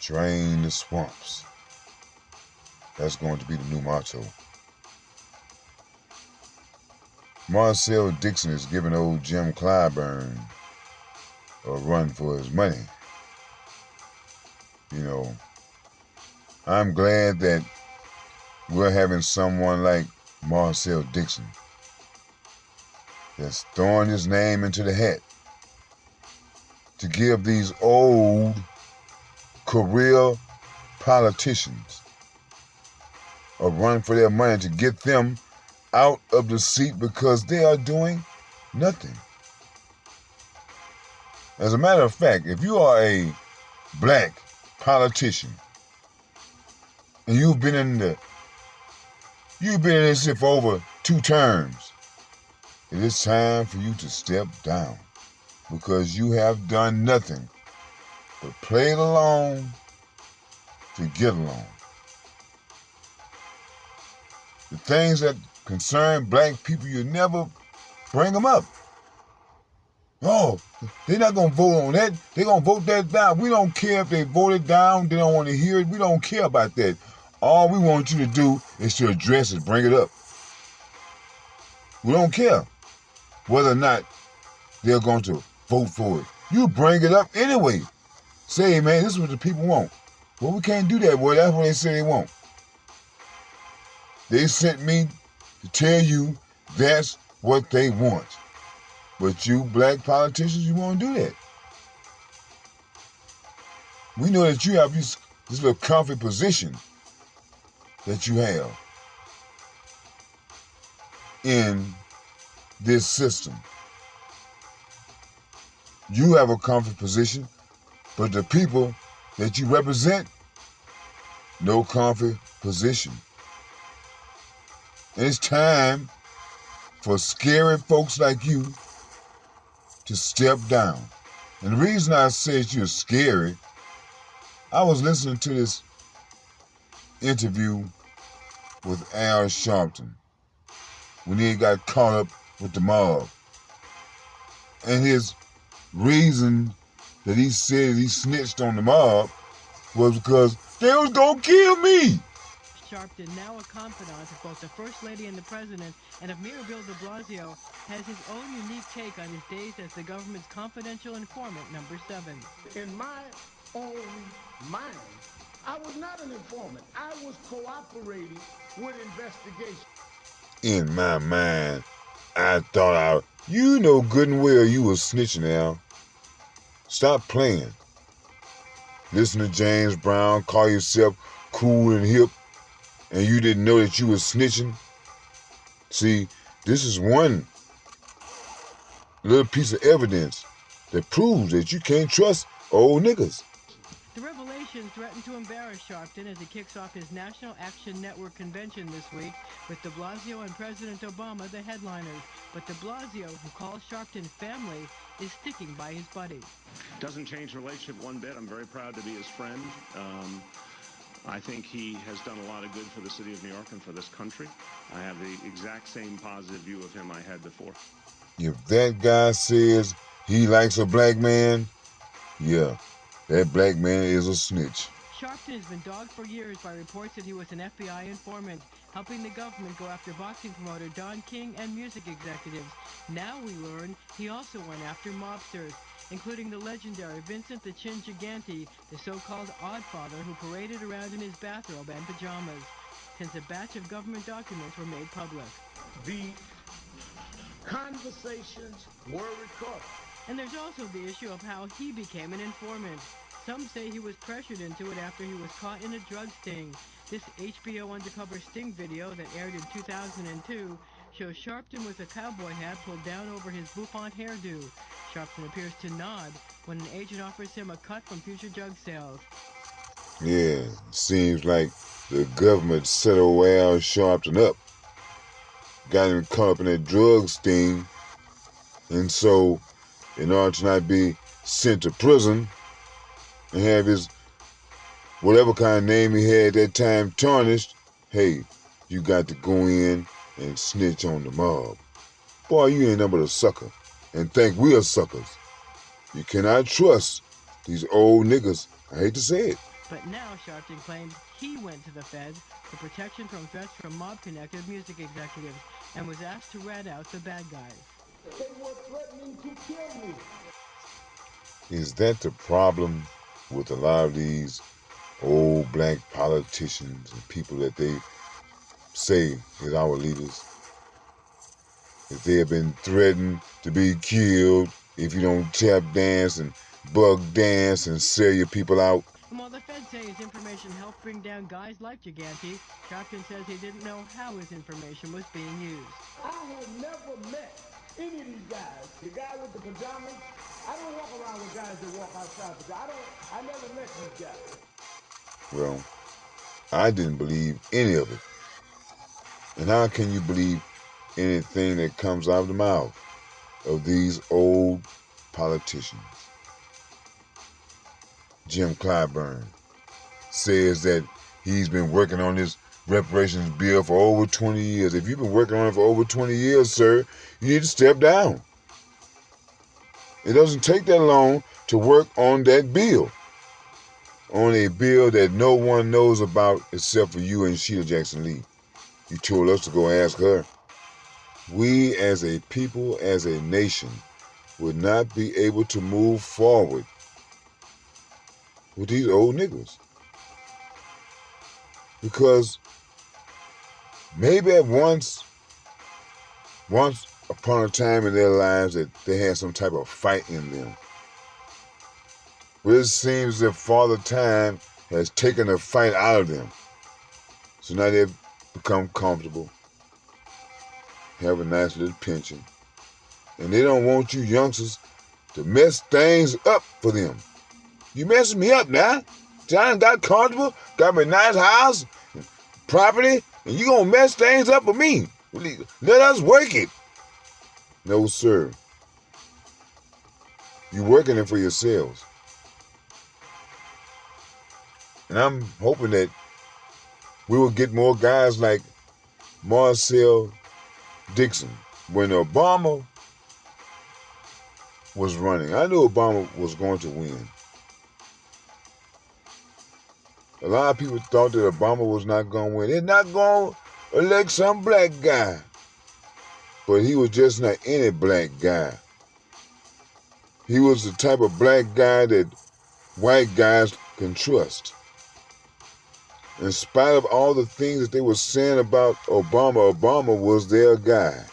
Drain the swamps. That's going to be the new motto. Marcel Dixon is giving old Jim Clyburn a run for his money. You know, I'm glad that we're having someone like Marcel Dixon that's throwing his name into the hat to give these old career politicians a run for their money, to get them out of the seat because they are doing nothing. As a matter of fact, if you are a black politician and you've been in this shit for over 2 terms, it is time for you to step down, because you have done nothing but played along to get along. The things that concern black people, you never bring them up. Oh, they're not going to vote on that. They're going to vote that down. We don't care if they vote it down. They don't want to hear it. We don't care about that. All we want you to do is to address it, bring it up. We don't care whether or not they're going to vote for it. You bring it up anyway. Say, hey, man, this is what the people want. Well, we can't do that, boy. That's what they say they want. They sent me to tell you that's what they want. But you black politicians, you won't do that. We know that you have this little comfy position that you have in this system. You have a comfy position, but the people that you represent, no comfy position. And it's time for scary folks like you to step down. And the reason I said you're scary, I was listening to this interview with Al Sharpton when he got caught up with the mob. And his reason that he said he snitched on the mob was because they was gonna kill me. Sharpton, now a confidant of both the First Lady and the President, and of Mayor Bill de Blasio, has his own unique take on his days as the government's confidential informant number 7. In my own mind, I was not an informant. I was cooperating with investigation. In my mind, I thought you know good and well you was snitching, Al. Stop playing. Listen to James Brown, call yourself cool and hip, and you didn't know that you was snitching. See, this is one little piece of evidence that proves that you can't trust old niggas. The revelations threaten to embarrass Sharpton as he kicks off his National Action Network convention this week, with de Blasio and President Obama the headliners. But de Blasio, who calls Sharpton family, is sticking by his buddy. Doesn't change the relationship one bit. I'm very proud to be his friend. I think he has done a lot of good for the city of New York and for this country. I have the exact same positive view of him I had before. If that guy says he likes a black man, yeah, that black man is a snitch. Sharpton has been dogged for years by reports that he was an FBI informant, helping the government go after boxing promoter Don King and music executives. Now we learn he also went after mobsters, including the legendary Vincent the Chin Gigante, the so-called Oddfather who paraded around in his bathrobe and pajamas, since a batch of government documents were made public. The conversations were recorded. And there's also the issue of how he became an informant. Some say he was pressured into it after he was caught in a drug sting. This HBO undercover sting video that aired in 2002 shows Sharpton with a cowboy hat pulled down over his bouffant hairdo. Sharpton appears to nod when an agent offers him a cut from future drug sales. Yeah, seems like the government set old Al Sharpton up. Got him caught up in that drug sting. And so, in order to not be sent to prison and have his whatever kind of name he had at that time tarnished, hey, you got to go in and snitch on the mob. Boy, you ain't nothing but a sucker and think we're suckers. You cannot trust these old niggas. I hate to say it. But now Sharpton claims he went to the feds for protection from threats from mob-connected music executives and was asked to rat out the bad guys. They were threatening to kill me. Is that the problem with a lot of these old black politicians and people that they say is our leaders? If they have been threatened to be killed if you don't tap dance and bug dance and sell your people out. And while the feds say his information helped bring down guys like Gigante, Sharpton says he didn't know how his information was being used. I have never met any of these guys. The guy with the pajamas, I don't walk around with guys that walk outside. I never met these guys. Well, I didn't believe any of it. And how can you believe anything that comes out of the mouth of these old politicians? Jim Clyburn says that he's been working on this reparations bill for over 20 years. If you've been working on it for over 20 years, sir, you need to step down. It doesn't take that long to work on that bill. On a bill that no one knows about except for you and Sheila Jackson Lee. You told us to go ask her. We as a people, as a nation, would not be able to move forward with these old niggas. Because maybe at once upon a time in their lives that they had some type of fight in them. But it seems that Father Time has taken the fight out of them. So now they've become comfortable, have a nice little pension, and they don't want you youngsters to mess things up for them. You messing me up now. John got comfortable, got me a nice house, property, and you gonna mess things up for me. Let us work it. No, sir. You working it for yourselves. And I'm hoping that we will get more guys like Marcel Dixon. When Obama was running, I knew Obama was going to win. A lot of people thought that Obama was not going to win. They're not going to elect some black guy. But he was just not any black guy. He was the type of black guy that white guys can trust. In spite of all the things that they were saying about Obama, Obama was their guy.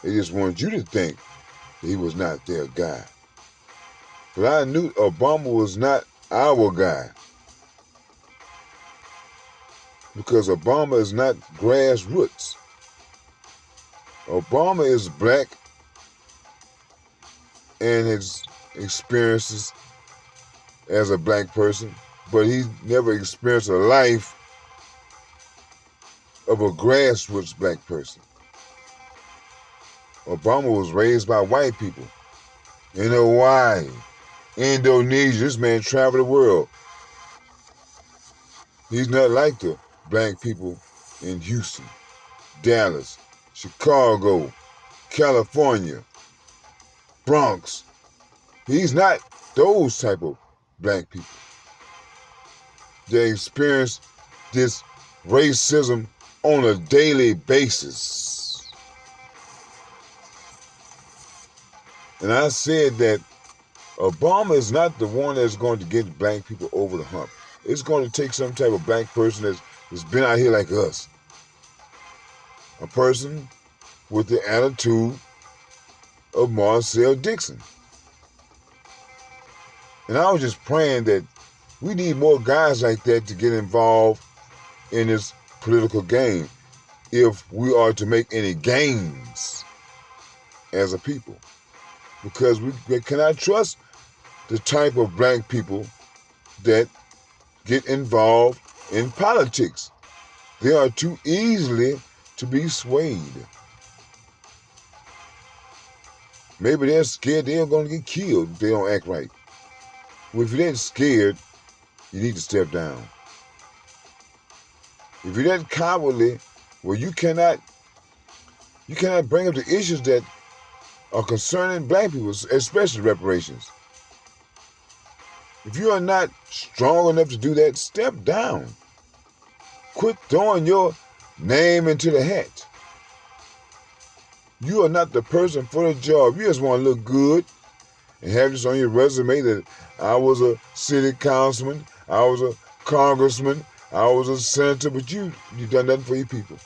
They just wanted you to think that he was not their guy. But I knew Obama was not our guy. Because Obama is not grassroots. Obama is black and his experiences as a black person, but he never experienced a life of a grassroots black person. Obama was raised by white people in Hawaii, Indonesia. This man traveled the world. He's not like the black people in Houston, Dallas, Chicago, California, Bronx. He's not those type of black people. They experience this racism on a daily basis. And I said that Obama is not the one that's going to get black people over the hump. It's going to take some type of black person that's been out here like us. A person with the attitude of Marcel Dixon. And I was just praying that we need more guys like that to get involved in this political game if we are to make any gains as a people. Because we cannot trust the type of black people that get involved in politics. They are too easily to be swayed. Maybe they're scared they're going to get killed if they don't act right. Well, if you're that scared, you need to step down. If you're that cowardly, well, you cannot bring up the issues that are concerning black people, especially reparations. If you are not strong enough to do that, step down. Quit throwing your name into the hat. You are not the person for the job. You just want to look good and have this on your resume that I was a city councilman, I was a congressman, I was a senator, but you done nothing for your people.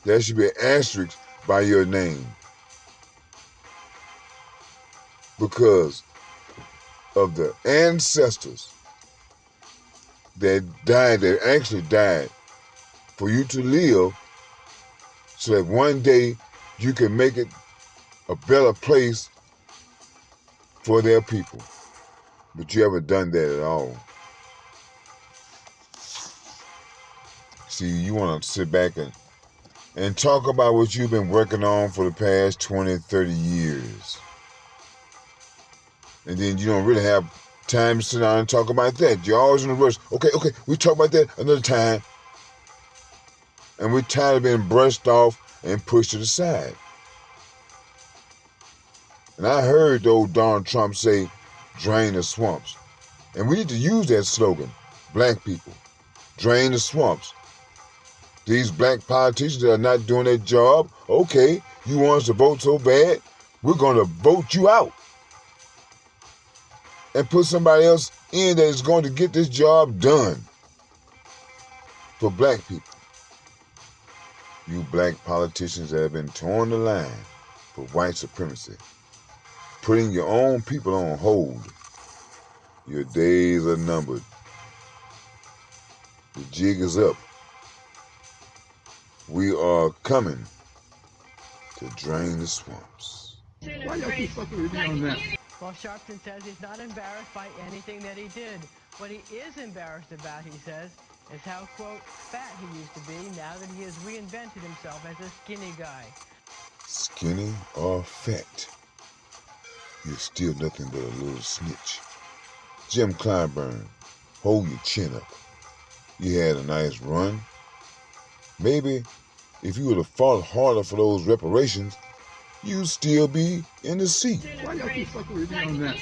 There should be an asterisk by your name because of the ancestors that died, that actually died for you to live so that one day you can make it a better place for their people. But you haven't done that at all. See, you want to sit back and talk about what you've been working on for the past 20, 30 years. And then you don't really have time to sit down and talk about that. You're always in a rush. Okay, we talk about that another time. And we're tired of being brushed off and pushed to the side. And I heard old Donald Trump say, drain the swamps. And we need to use that slogan, black people, drain the swamps. These black politicians that are not doing their job, okay, you want us to vote so bad, we're going to vote you out. And put somebody else in that is going to get this job done for black people. You black politicians that have been towing the line for white supremacy, putting your own people on hold. Your days are numbered. The jig is up. We are coming to drain the swamps. Why y'all keep fucking with me on that? Well, Sharpton says he's not embarrassed by anything that he did. What he is embarrassed about, he says, is how, quote, fat he used to be now that he has reinvented himself as a skinny guy. Skinny or fat, you're still nothing but a little snitch. Jim Clyburn, hold your chin up. You had a nice run. Maybe if you would have fought harder for those reparations, you'd still be in the seat. Why y'all keep fucking with me on that?